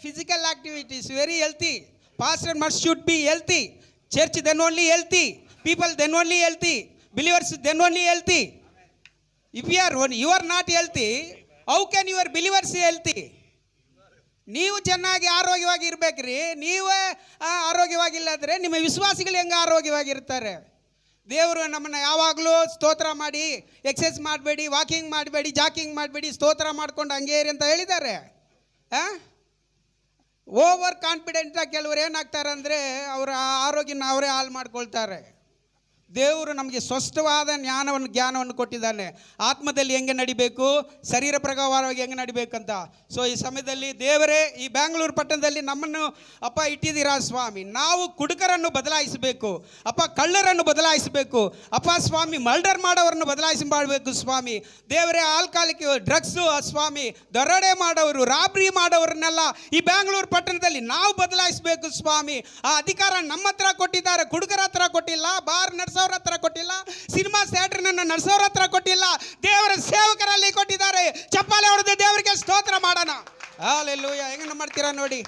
Physical activity is very healthy. Pastor must should be healthy. Church then only healthy. People then only healthy. Believers then only healthy. If you are not healthy, how can your believers healthy? ನೀವು ಚೆನ್ನಾಗಿ ಆರೋಗ್ಯವಾಗಿ ಇರಬೇಕ್ರಿ. ನೀವೇ ಆರೋಗ್ಯವಾಗಿಲ್ಲಾದ್ರೆ ನಿಮ್ಮ ವಿಶ್ವಾಸಿಗಳು ಹೆಂಗೆ ಆರೋಗ್ಯವಾಗಿರ್ತಾರೆ? ದೇವರು ನಮ್ಮನ್ನು ಯಾವಾಗಲೂ ಸ್ತೋತ್ರ ಮಾಡಿ, ಎಕ್ಸಸೈಸ್ ಮಾಡಬೇಡಿ, ವಾಕಿಂಗ್ ಮಾಡಬೇಡಿ, ಜಾಕಿಂಗ್ ಮಾಡಬೇಡಿ, ಸ್ತೋತ್ರ ಮಾಡ್ಕೊಂಡು ಹಂಗೆ ಇರಿ ಅಂತ ಹೇಳಿದ್ದಾರೆ. ಓವರ್ ಕಾನ್ಫಿಡೆಂಟಾಗಿ ಕೆಲವರು ಏನಾಗ್ತಾರೆ ಅಂದರೆ ಅವರ ಆರೋಗ್ಯನ ಅವರೇ ಹಾಳು ಮಾಡ್ಕೊಳ್ತಾರೆ. ದೇವರು ನಮಗೆ ಸ್ಪಷ್ಟವಾದ ಜ್ಞಾನವನ್ನು ಕೊಟ್ಟಿದ್ದಾನೆ. ಆತ್ಮದಲ್ಲಿ ಹೆಂಗೆ ನಡಿಬೇಕು, ಶರೀರ ಪ್ರಕಾರವಾಗಿ ಹೆಂಗೆ ನಡಿಬೇಕಂತ. ಸೊ ಈ ಸಮಯದಲ್ಲಿ ದೇವರೇ ಈ ಬ್ಯಾಂಗ್ಳೂರು ಪಟ್ಟಣದಲ್ಲಿ ನಮ್ಮನ್ನು ಅಪ್ಪ ಇಟ್ಟಿದ್ದೀರಾ ಸ್ವಾಮಿ. ನಾವು ಕುಡುಕರನ್ನು ಬದಲಾಯಿಸಬೇಕು ಅಪ್ಪ, ಕಳ್ಳರನ್ನು ಬದಲಾಯಿಸಬೇಕು ಅಪ್ಪ ಸ್ವಾಮಿ, ಮರ್ಡರ್ ಮಾಡೋರನ್ನು ಬದಲಾಯಿಸಿ ಮಾಡಬೇಕು ಸ್ವಾಮಿ. ದೇವರೇ ಆಲ್ಕಾಲಿಕ್ ಡ್ರಗ್ಸು ಸ್ವಾಮಿ, ದರೋಡೆ ಮಾಡೋರು, ರಾಬ್ರಿ ಮಾಡೋರನ್ನೆಲ್ಲ ಈ ಬ್ಯಾಂಗ್ಳೂರು ಪಟ್ಟಣದಲ್ಲಿ ನಾವು ಬದಲಾಯಿಸಬೇಕು ಸ್ವಾಮಿ. ಆ ಅಧಿಕಾರ ನಮ್ಮ ಹತ್ರ ಕೊಟ್ಟಿದ್ದಾರೆ, ಕುಡುಕರ ಹತ್ರ ಕೊಟ್ಟಿಲ್ಲ, ಬಾರ್ ನಡೆಸೋರ ಹತ್ರ ಕೊಟ್ಟಿಲ್ಲ, ಸಿನಿಮಾ ಥಿಯೇಟರ್ನನ್ನು ನಡೆಸೋರ ಹತ್ರ ಕೊಟ್ಟಿಲ್ಲ, ದೇವರ ಸೇವಕರಲ್ಲಿ ಕೊಟ್ಟಿದ್ದಾರೆ. ಚಪ್ಪಾಳೆ ಹೊಡೆದು ದೇವರಿಗೆ ಸ್ತೋತ್ರ ಮಾಡೋಣ. ಹಲ್ಲೆಲೂಯಾ. ಹೆಂಗ ಮಾಡ್ತೀರಾ ನೋಡಿ.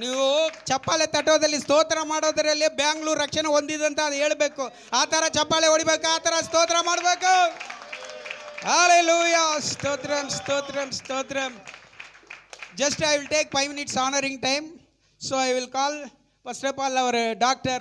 ನೀವು ಚಪ್ಪಾಳೆ ತಟ್ಟೋದಲ್ಲಿ ಸ್ತೋತ್ರ ಮಾಡೋದರಲ್ಲಿ ಬ್ಯಾಂಗ್ಳೂರು ರಕ್ಷಣೆ ಹೊಂದಿದಂತ ಅದು ಹೇಳಬೇಕು. ಆ ಥರ ಚಪ್ಪಾಳೆ ಹೊಡಿಬೇಕು, ಆ ಥರ ಸ್ತೋತ್ರ ಮಾಡಬೇಕು. Hallelujah. Stotram Stotram Stotram. Just I will take 5 minutes honoring time. So I will call first of all our doctor